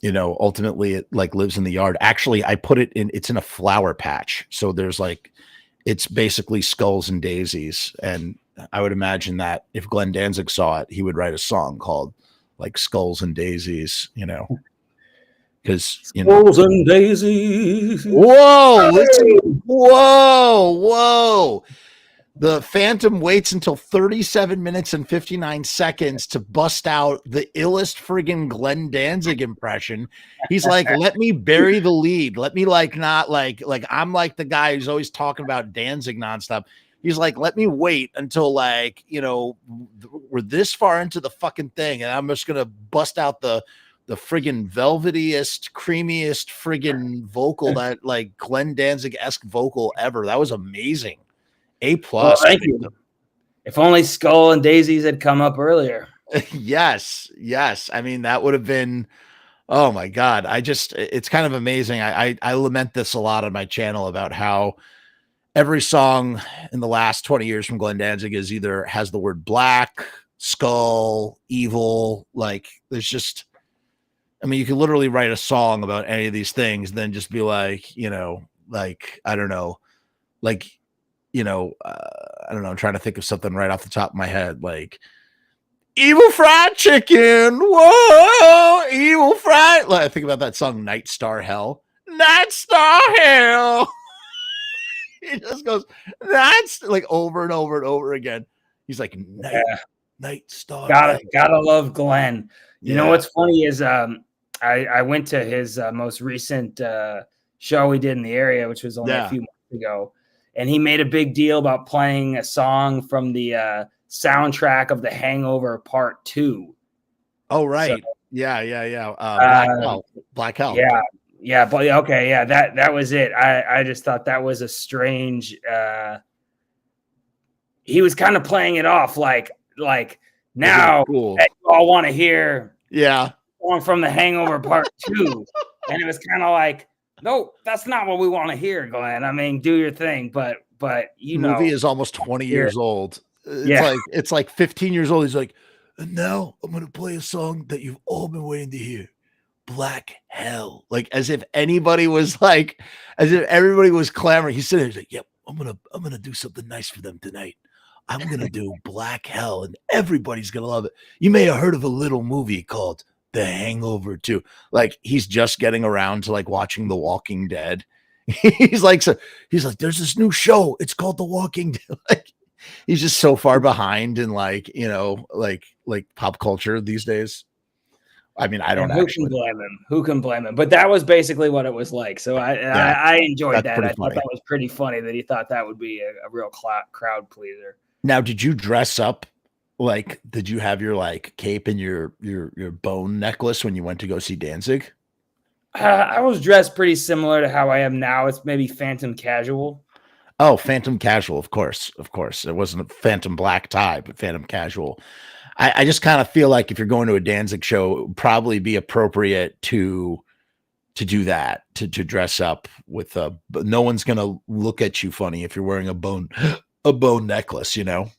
ultimately it lives in the yard. Actually, I put it's in a flower patch. So there's it's basically skulls and daisies. And I would imagine that if Glenn Danzig saw it, he would write a song called Skulls and Daisies, because, Skulls and Daisies. Whoa, listen. Whoa. The Phantom waits until 37 minutes and 59 seconds to bust out the illest friggin' Glenn Danzig impression. He's like, let me bury the lead. Let me not I'm the guy who's always talking about Danzig nonstop. He's like, let me wait until we're this far into the fucking thing. And I'm just going to bust out the friggin' velvetiest, creamiest friggin' vocal that Glenn Danzig-esque vocal ever. That was amazing. A+. Well, thank you. If only Skull and Daisies had come up earlier. Yes. I mean, that would have been, oh my God. It's kind of amazing. I lament this a lot on my channel about how every song in the last 20 years from Glenn Danzig has the word black, skull, evil. There's just, you could literally write a song about any of these things, and then just be I don't know, I don't know. I'm trying to think of something right off the top of my head, evil fried chicken. Whoa, evil fried. I think about that song, Night Star Hell. Night Star Hell. He just goes, that's over and over and over again. He's like, Night Star. Gotta love Glenn. You know what's funny is I went to his most recent show we did in the area, which was only a few months ago. And he made a big deal about playing a song from the soundtrack of The Hangover Part 2. Oh, right. So, yeah. Black Hell. Yeah. But okay. Yeah. That was it. I just thought that was a strange, he was kind of playing it off like now cool. That you all want to hear song from The Hangover Part 2. And it was kind of no, that's not what we want to hear, Glenn. I mean, do your thing, but you know, movie is almost 20 years old. It's like 15 years old. He's like, and now I'm gonna play a song that you've all been waiting to hear. Black Hell. Like as if anybody was like, as if everybody was clamoring. He's sitting there, he's like, yep, I'm gonna do something nice for them tonight. I'm gonna do Black Hell, and everybody's gonna love it. You may have heard of a little movie called The Hangover 2. Like he's just getting around to like watching The Walking Dead. He's like, there's this new show. It's called The Walking Dead. Like, he's just so far behind in like, you know, like pop culture these days. I mean, I don't know. Who can blame him? Who can blame him? But that was basically what it was like. So I enjoyed that. I thought that was pretty funny that he thought that would be a real crowd pleaser. Now, did you dress up? Like, did you have your like cape and your bone necklace when you went to go see Danzig? I was dressed pretty similar to how I am now. It's maybe Phantom casual. Oh, Phantom casual, of course. It wasn't a Phantom black tie, but Phantom casual. I just kind of feel like if you're going to a Danzig show, it would probably be appropriate to do that, to dress up with but no one's gonna look at you funny if you're wearing a bone necklace, you know.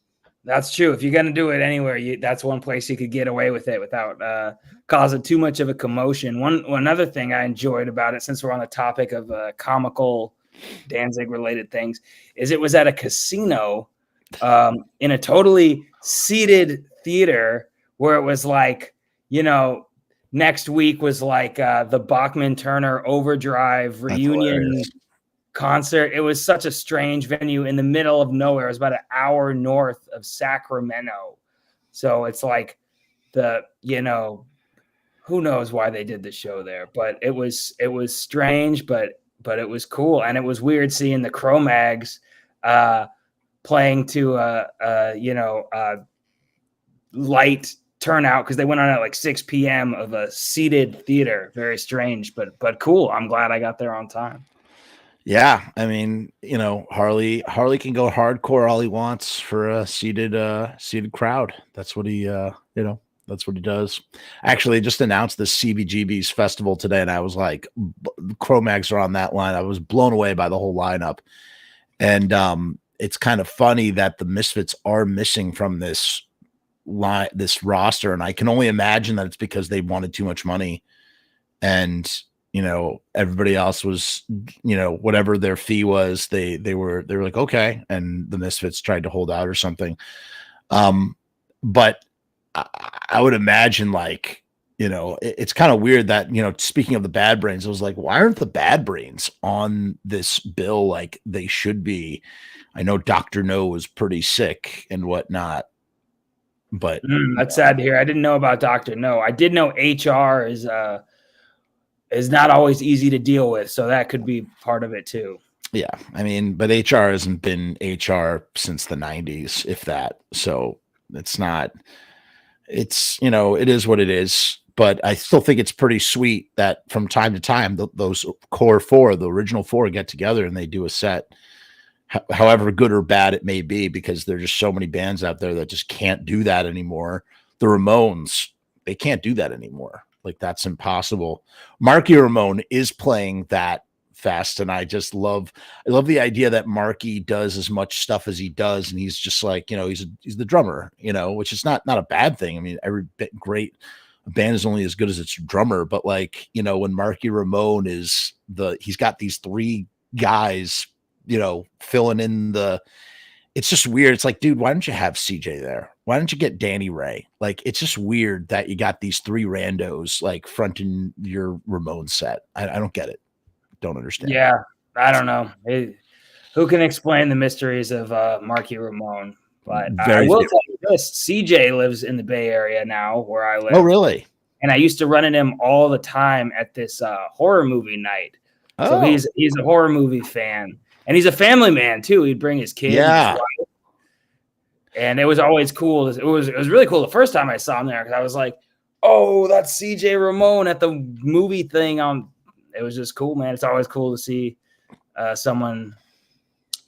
That's true. If you're going to do it anywhere, that's one place you could get away with it without causing too much of a commotion. One other thing I enjoyed about it, since we're on the topic of comical Danzig-related things, is it was at a casino in a totally seated theater where it was like, you know, next week was like the Bachman-Turner Overdrive reunion concert. It was such a strange venue in the middle of nowhere. It was about an hour north of Sacramento. So it's like you know, who knows why they did the show there, but it was strange, but it was cool. And it was weird seeing the Cro-Mags playing to light turnout, because they went on at like 6 p.m. of a seated theater. Very strange, but cool. I'm glad I got there on time. Yeah, I mean, you know, Harley can go hardcore all he wants for a seated crowd. That's what he that's what he does. Actually, just announced the CBGB's festival today, and I was like, Cro-Mags are on that line. I was blown away by the whole lineup. And it's kind of funny that the Misfits are missing from this roster, and I can only imagine that it's because they wanted too much money, and you know, everybody else was, you know, whatever their fee was, they were like, okay. And the Misfits tried to hold out or something. But I would imagine, like, you know, it's kind of weird that, you know, speaking of the Bad Brains, I was like, why aren't the Bad Brains on this bill like they should be? I know Dr. No was pretty sick and whatnot, but that's sad to hear. I didn't know about Dr. No. I did know HR is not always easy to deal with, so that could be part of it too. Yeah, I mean, but HR hasn't been HR since the 90s, if that. So it's not, it's, you know, it is what it is. But I still think it's pretty sweet that from time to time, those core four, the original four, get together and they do a set, however good or bad it may be, because there's just so many bands out there that just can't do that anymore. The Ramones, they can't do that anymore. Like, that's impossible. Marky Ramone is playing that fest, and I love the idea that Marky does as much stuff as he does, and he's just like, you know, he's the drummer, you know, which is not a bad thing. I mean, every great band is only as good as its drummer, but like, you know, when Marky Ramone he's got these three guys, you know, filling in it's just weird. It's like, dude, why don't you have CJ there? Why don't you get Danny Ray? Like, it's just weird that you got these three randos like fronting your Ramone set. I don't get it. Don't understand. Yeah, I don't know. Who can explain the mysteries of Marky Ramone? But I will tell you this: CJ lives in the Bay Area now, where I live. Oh, really? And I used to run into him all the time at this horror movie night. Oh. So he's a horror movie fan. And he's a family man too. He'd bring his kids. Yeah. And it was always cool. It was really cool the first time I saw him there, because I was like, oh, that's CJ Ramone at the movie thing. It was just cool, man. It's always cool to see someone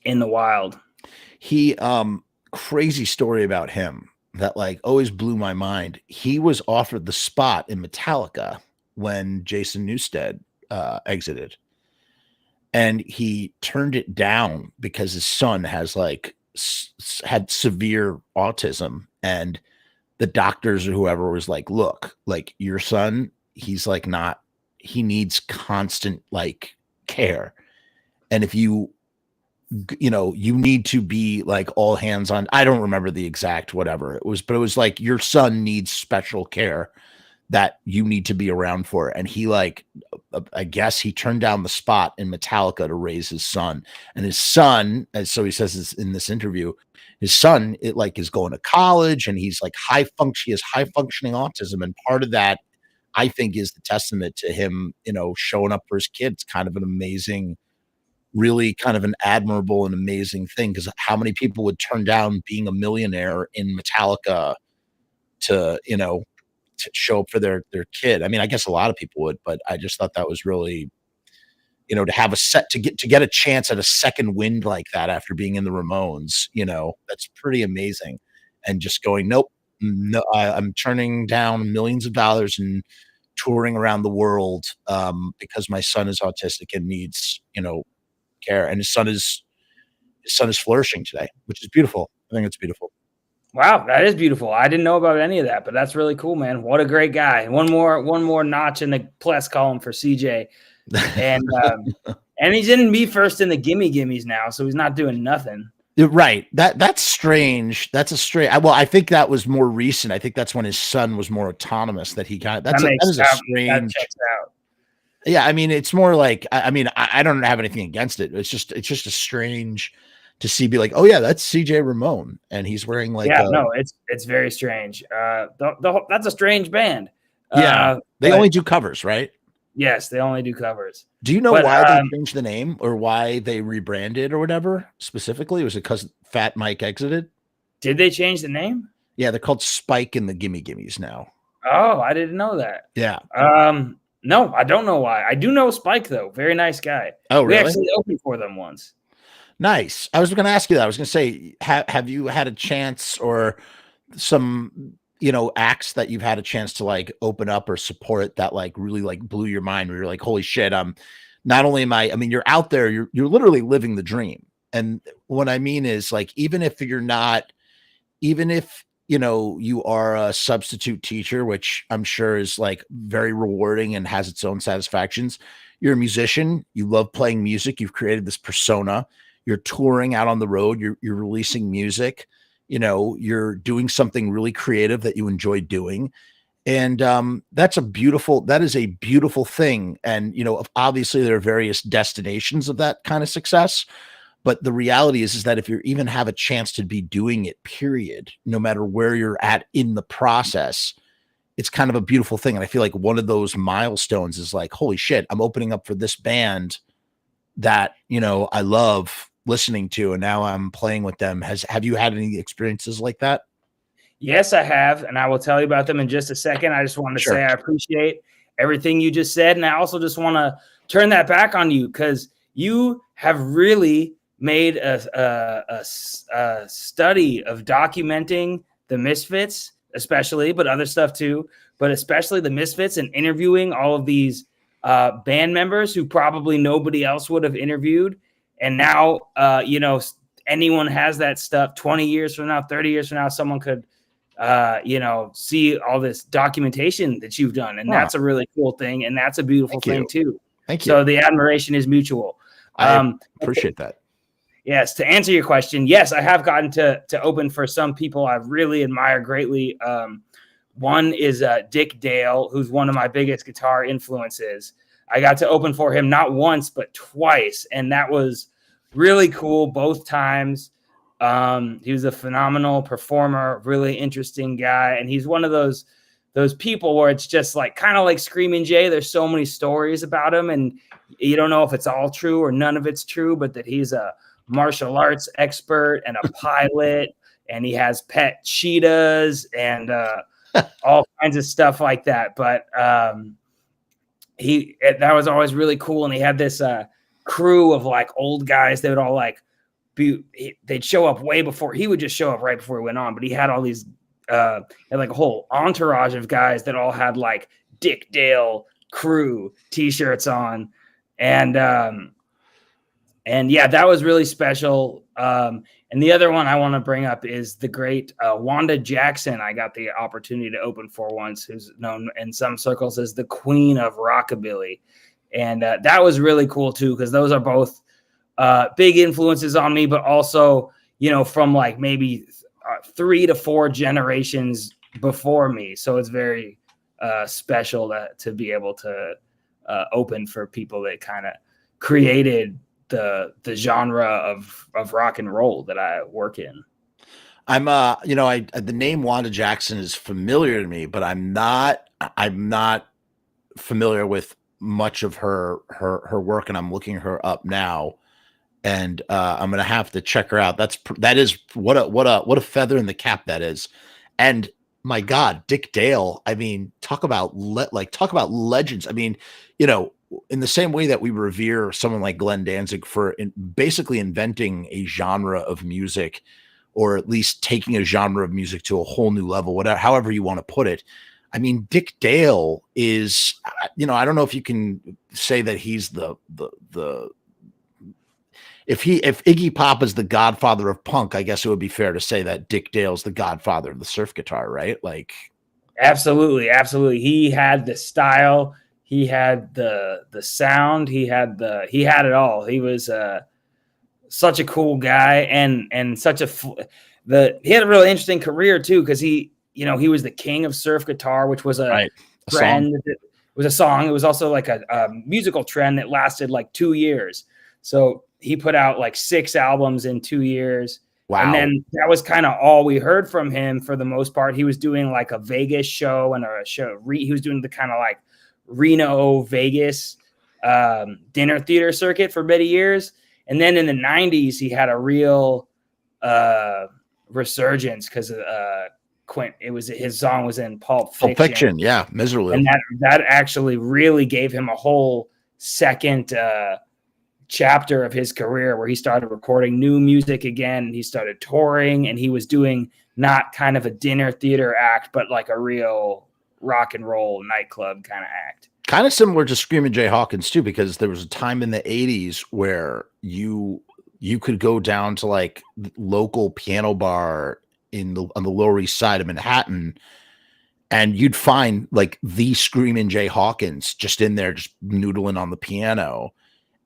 in the wild. He crazy story about him that like always blew my mind. He was offered the spot in Metallica when Jason Newsted exited. and he turned it down because his son has like had severe autism, and the doctors or whoever was like, look, like your son, he's like not, he needs constant like care. And if you need to be like all hands on, I don't remember the exact whatever it was, but it was like your son needs special care that you need to be around for. And he like, I guess he turned down the spot in Metallica to raise his son. And his son, as so he says this in this interview, his son, it like is going to college, and he's like he has high functioning autism. And part of that, I think, is the testament to him, showing up for his kids. Kind of an amazing, really kind of an admirable and amazing thing, because how many people would turn down being a millionaire in Metallica to show up for their kid? I mean, I guess a lot of people would, but I just thought that was really, to have to get a chance at a second wind like that after being in the Ramones, that's pretty amazing. And just going, nope, no, I'm turning down millions of dollars and touring around the world because my son is autistic and needs, care. And his son is flourishing today, which is beautiful. I think it's beautiful. Wow, that is beautiful. I didn't know about any of that, but that's really cool, man. What a great guy. One more notch in the plus column for CJ. And and he's in Me First in the Gimme Gimmes now, so he's not doing nothing. Right. That's strange. That's a strange. Well, I think that was more recent. I think that's when his son was more autonomous that he got. That is a strange. That checks out. Yeah, I mean, it's more like, I mean, I don't have anything against it. It's just a strange to see, be like, oh yeah, that's CJ Ramone, and he's wearing like, it's very strange. That's a strange band. Yeah, they only do covers, right? Yes, they only do covers. Do you know why they changed the name, or why they rebranded or whatever specifically? Was it because Fat Mike exited? Did they change the name? Yeah, they're called Spike and the Gimme Gimmes now. Oh, I didn't know that. Yeah. No, I don't know why. I do know Spike though. Very nice guy. Oh, really? We actually opened for them once. Nice. I was going to ask you that. I was going to say, have you had a chance, or some, acts that you've had a chance to like open up or support that like really like blew your mind, where you're like, holy shit, not only am I mean, you're out there, you're literally living the dream. And what I mean is, like, even if you are a substitute teacher, which I'm sure is like very rewarding and has its own satisfactions. You're a musician. You love playing music. You've created this persona. You're touring out on the road. You're releasing music. You're doing something really creative that you enjoy doing. And that is a beautiful thing. And, obviously there are various destinations of that kind of success. But the reality is that if you even have a chance to be doing it, period, no matter where you're at in the process, it's kind of a beautiful thing. And I feel like one of those milestones is like, holy shit, I'm opening up for this band that, I love listening to, and now I'm playing with them. Have you had any experiences like that? Yes, I have. And I will tell you about them in just a second. I just wanted to say I appreciate everything you just said. And I also just want to turn that back on you, because you have really made a study of documenting the Misfits, especially, but other stuff too, but especially the Misfits, and interviewing all of these band members who probably nobody else would have interviewed. And now, anyone has that stuff 20 years from now, 30 years from now, someone could, see all this documentation that you've done. And that's a really cool thing. And that's a beautiful thing too. Thank you. So the admiration is mutual. I appreciate that. Yes. To answer your question, yes, I have gotten to open for some people I really admire greatly. One is Dick Dale, who's one of my biggest guitar influences. I got to open for him not once, but twice. And that was really cool both times. He was a phenomenal performer, really interesting guy. And he's one of those people where it's just like, kind of like Screaming Jay. There's so many stories about him, and you don't know if it's all true or none of it's true, but that he's a martial arts expert and a pilot, and he has pet cheetahs and all kinds of stuff like that. But that was always really cool. And he had this crew of like old guys that would all like they'd show up way before he would just show up right before he went on. But he had all these like a whole entourage of guys that all had like Dick Dale crew t-shirts on. And And yeah, that was really special. And the other one I want to bring up is the great Wanda Jackson. I got the opportunity to open for once, who's known in some circles as the queen of rockabilly. And that was really cool too, because those are both big influences on me, but also, you know, from like maybe 3 to 4 generations before me. So it's very special to be able to open for people that kind of created the genre of rock and roll that I work in. I'm you know, the name Wanda Jackson is familiar to me, but I'm not familiar with much of her work, and I'm looking her up now, and I'm gonna have to check her out. That is what a feather in the cap that is. And my God, Dick Dale. I mean, talk about legends. I mean, you know, in the same way that we revere someone like Glenn Danzig for basically inventing a genre of music, or at least taking a genre of music to a whole new level, whatever, however you want to put it. I mean, Dick Dale is, you know, I don't know if you can say that he's if Iggy Pop is the godfather of punk, I guess it would be fair to say that Dick Dale's the godfather of the surf guitar, right? Like, absolutely. He had the style, he had the sound, he had it all. He was such a cool guy, and such he had a really interesting career too, because he was the king of surf guitar, which was a trend. It was a song. It was also like a musical trend that lasted like 2 years. So he put out like 6 albums in 2 years. Wow. And then that was kind of all we heard from him for the most part. He was doing like a Vegas show and a show. He was doing the kind of like Reno, Vegas dinner theater circuit for many years. And then in the 90s, he had a real resurgence because his song was in Pulp Fiction. Pulp Fiction, yeah, miserably. And that actually really gave him a whole second chapter of his career, where he started recording new music again. He started touring, and he was doing not kind of a dinner theater act, but like a real rock and roll nightclub kind of act. Kind of similar to Screamin' Jay Hawkins too, because there was a time in the 80s where you could go down to like local piano bar on the Lower East Side of Manhattan, and you'd find like the Screamin' Jay Hawkins just in there, just noodling on the piano.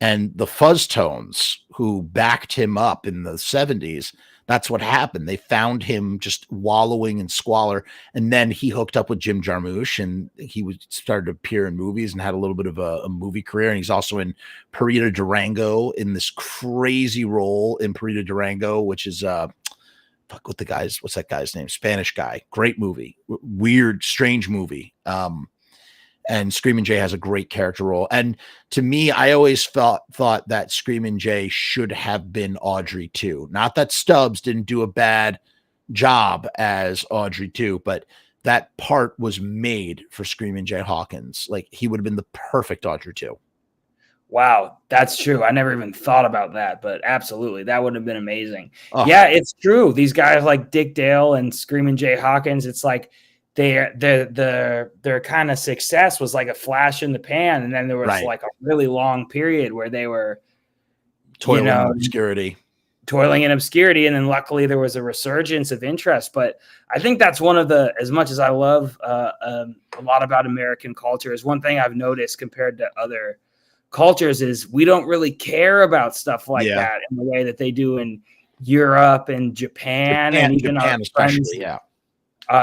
And the Fuzz Tones, who backed him up in the 70s, that's what happened. They found him just wallowing in squalor. And then he hooked up with Jim Jarmusch, and he started to appear in movies and had a little bit of a movie career. And he's also in Perita Durango, in this crazy role in Perita Durango, which is what's that guy's name? Spanish guy. Great movie. Weird, strange movie. And Screamin' Jay has a great character role. And to me, I always thought that Screamin' Jay should have been Audrey too. Not that Stubbs didn't do a bad job as Audrey too, but that part was made for Screamin' Jay Hawkins. Like, he would have been the perfect Audrey too. Wow, that's true. I never even thought about that, but absolutely, that would have been amazing. Oh. Yeah, it's true. These guys like Dick Dale and Screamin' Jay Hawkins, it's like their kind of success was like a flash in the pan, and then there was like a really long period where they were toiling in obscurity, and then luckily there was a resurgence of interest. But I think that's one of the, as much as I love a lot about American culture, is one thing I've noticed compared to other cultures is we don't really care about stuff like that in the way that they do in Europe and Japan and even our friends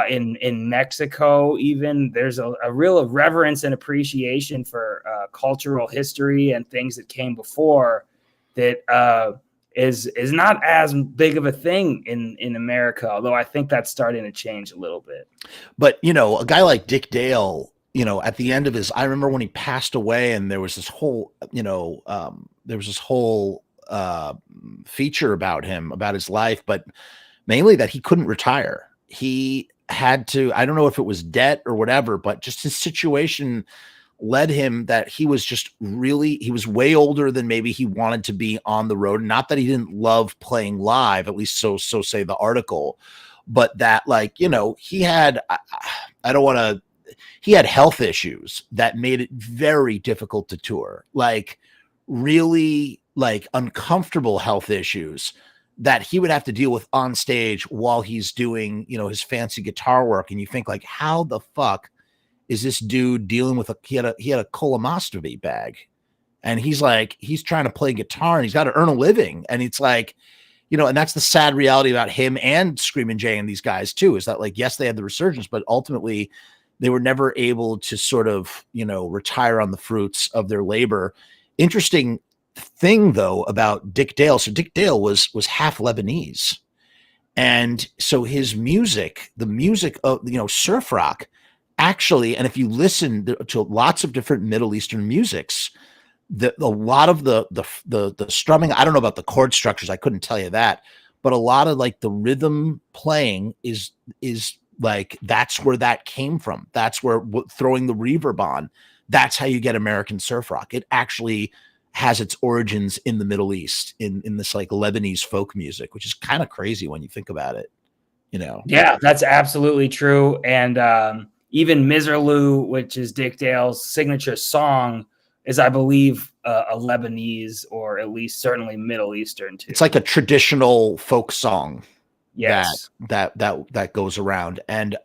in Mexico. Even there's a real reverence and appreciation for cultural history and things that came before that is not as big of a thing in America, although I think that's starting to change a little bit. But a guy like Dick Dale, at the end of I remember when he passed away, and there was this whole feature about him, about his life, but mainly that he couldn't retire. He had to, I don't know if it was debt or whatever, but just his situation led him that he was way older than maybe he wanted to be on the road. Not that he didn't love playing live, at least so say the article, but that he had health issues that made it very difficult to tour. Like, really, like uncomfortable health issues that he would have to deal with on stage while he's doing, you know, his fancy guitar work. And you think like, how the fuck is this dude dealing with he had a colonoscopy bag, and he's trying to play guitar and he's got to earn a living. And it's like, you know, and that's the sad reality about him and Screamin' Jay and these guys too, is that like, yes, they had the resurgence, but ultimately they were never able to sort of, you know, retire on the fruits of their labor. Interesting thing though about Dick Dale. So Dick Dale was half Lebanese. And so his music, the music of, you know, surf rock actually, and if you listen to lots of different Middle Eastern musics, a lot of the strumming, I don't know about the chord structures, I couldn't tell you that, but a lot of like the rhythm playing is like, that's where that came from. That's where throwing the reverb on, that's how you get American surf rock. It actually has its origins in the Middle East, in this like Lebanese folk music, which is kind of crazy when you think about it, you know? Yeah, that's absolutely true. And even Miserlou, which is Dick Dale's signature song, is, I believe, a Lebanese, or at least certainly Middle Eastern too. It's like a traditional folk song. Yes. That goes around. And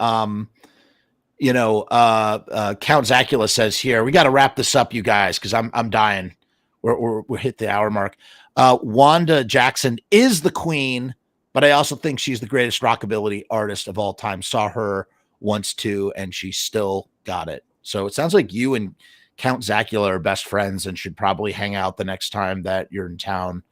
you know, Count Zacula says here, we got to wrap this up, you guys, because I'm dying. We're hit the hour mark. Wanda Jackson is the queen, but I also think she's the greatest rockabilly artist of all time. Saw her once too, and she still got it. So it sounds like you and Count Zacula are best friends and should probably hang out the next time that you're in town.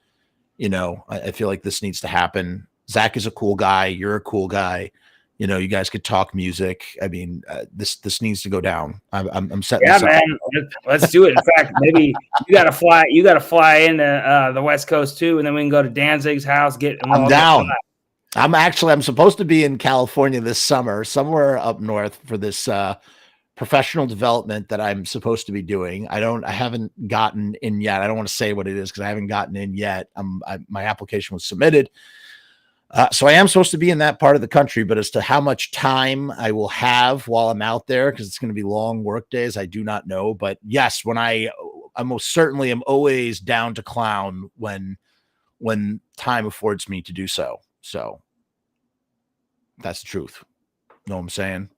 You know, I feel like this needs to happen. Zach is a cool guy. You're a cool guy. You know, you guys could talk music. I mean, this needs to go down. I'm setting. Yeah, man. Let's do it. In fact, maybe you got to fly. You got to fly into the West Coast too, and then we can go to Danzig's house. I'm down. I'm supposed to be in California this summer, somewhere up north, for this professional development that I'm supposed to be doing. I haven't gotten in yet. I don't want to say what it is because I haven't gotten in yet. My application was submitted. So I am supposed to be in that part of the country, but as to how much time I will have while I'm out there, because it's going to be long work days, I do not know. But yes, when I most certainly am always down to clown when time affords me to do so. So that's the truth. Know what I'm saying?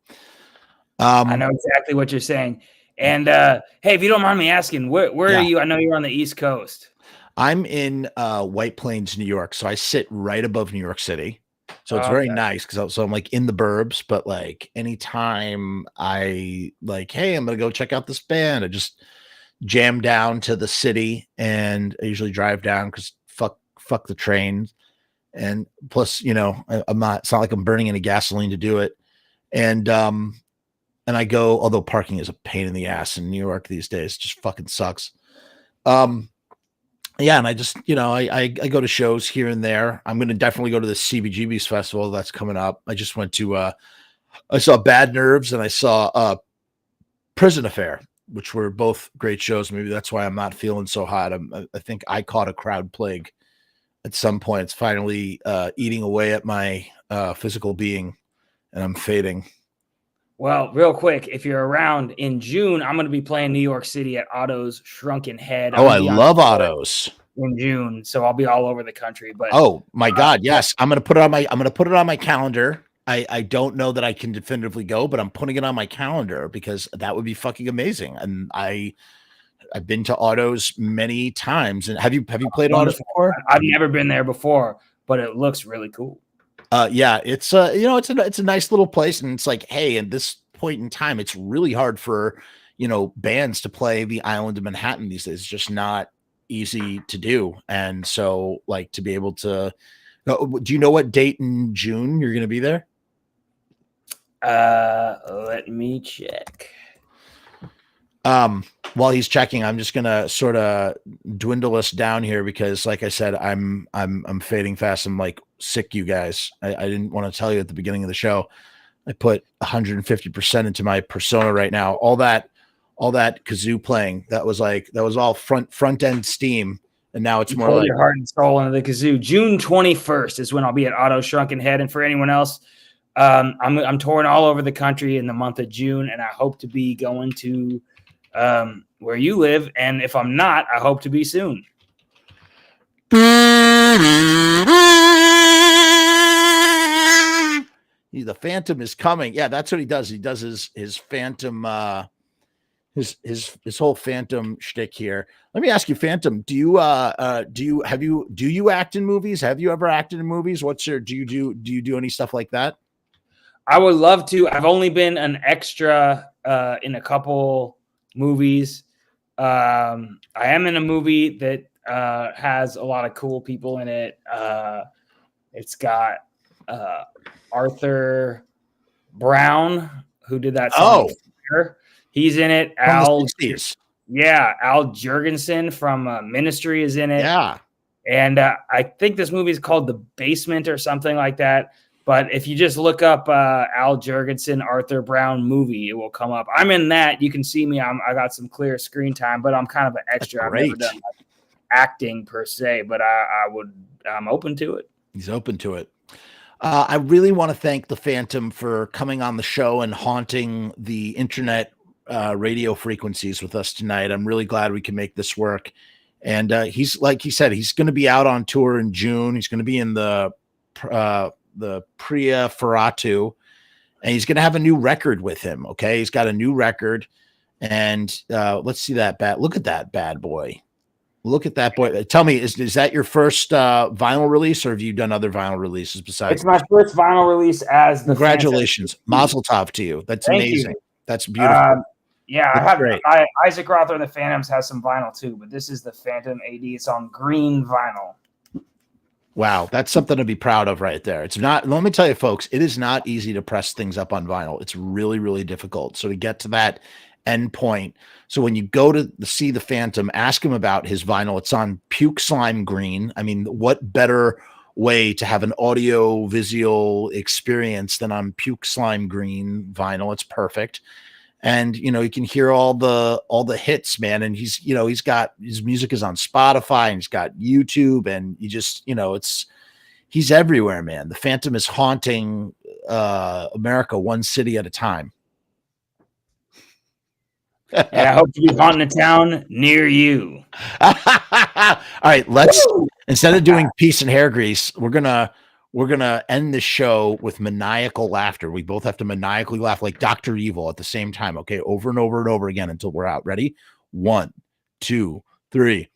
I know exactly what you're saying. And hey, if you don't mind me asking, where are you? I know you're on the East Coast. I'm in White Plains, New York. So I sit right above New York City. So it's very nice because I'm like in the burbs, but like anytime I like, hey, I'm going to go check out this band, I just jam down to the city, and I usually drive down because fuck the trains. And plus, you know, it's not like I'm burning any gasoline to do it. And I go, although parking is a pain in the ass in New York these days, it just fucking sucks. Yeah, and I just, you know, I go to shows here and there. I'm going to definitely go to the CBGB's festival that's coming up. I just went to, I saw Bad Nerves and I saw Prison Affair, which were both great shows. Maybe that's why I'm not feeling so hot. I think I caught a crowd plague at some point. It's finally eating away at my physical being, and I'm fading. Well, real quick, if you're around in June, I'm going to be playing New York City at Otto's Shrunken Head. Oh, I love Otto's in June, so I'll be all over the country. But oh my God, yes, I'm going to put it on my calendar. I don't know that I can definitively go, but I'm putting it on my calendar because that would be fucking amazing. And I've been to Otto's many times. And have you played Otto's before? I've never been there before, but it looks really cool. Yeah, it's you know, it's a nice little place, and it's like, hey, at this point in time, it's really hard for, you know, bands to play the island of Manhattan these days. It's just not easy to do, and so like to be able to. Do you know what date in June you're going to be there? Let me check. While he's checking, I'm just gonna sort of dwindle us down here because, like I said, I'm fading fast. I'm like sick, you guys. I didn't want to tell you at the beginning of the show. I put 150% into my persona right now. All that kazoo playing, that was all front end steam, and now it's more like your heart and soul into the kazoo. June 21st is when I'll be at Otto's Shrunken Head, and for anyone else, I'm touring all over the country in the month of June, and I hope to be going to where you live, and if I'm not, I hope to be soon. The Phantom is coming. Yeah, that's what he does. He does his Phantom, his whole Phantom shtick here. Let me ask you, Phantom, do you act in movies? Have you ever acted in movies? Do you do any stuff like that? I would love to. I've only been an extra in a couple movies. I am in a movie that has a lot of cool people in it. It's got Arthur Brown, who did that song. He's in it. Al Jurgensen from Ministry is in it. Yeah. And I think this movie is called The Basement or something like that. But if you just look up Al Jurgensen, Arthur Brown movie, it will come up. I'm in that. You can see me. I got some clear screen time, but I'm kind of an extra. I've never done acting per se, but I'm open to it. He's open to it. I really want to thank the Phantom for coming on the show and haunting the internet radio frequencies with us tonight. I'm really glad we can make this work. And he's, like he said, he's going to be out on tour in June. He's going to be in the Priya Ferratu, and he's going to have a new record with him. Okay. He's got a new record, and let's see that look at that bad boy. Look at that boy. Tell me, is that your first vinyl release, or have you done other vinyl releases besides? It's my first vinyl release as the Congratulations. Mazel tov to you. That's amazing. You. That's beautiful. Isaac Rother and the Phantoms has some vinyl too, but this is the Phantom A.D. It's on green vinyl. Wow, that's something to be proud of right there. It's not, let me tell you, folks, it is not easy to press things up on vinyl. It's really, really difficult. So to get to that end point. So when you go to see the Phantom, ask him about his vinyl. It's on puke slime green. I mean, what better way to have an audio visual experience than on puke slime green vinyl? It's perfect. And, you can hear all the hits, man. And he's got, his music is on Spotify, and he's got YouTube, and you just, he's everywhere, man. The Phantom is haunting America one city at a time. And I hope to be haunting a town near you. All right, instead of doing peace and hair grease, we're gonna end the show with maniacal laughter. We both have to maniacally laugh like Dr. Evil at the same time. Okay, over and over and over again until we're out. Ready? 1, 2, 3.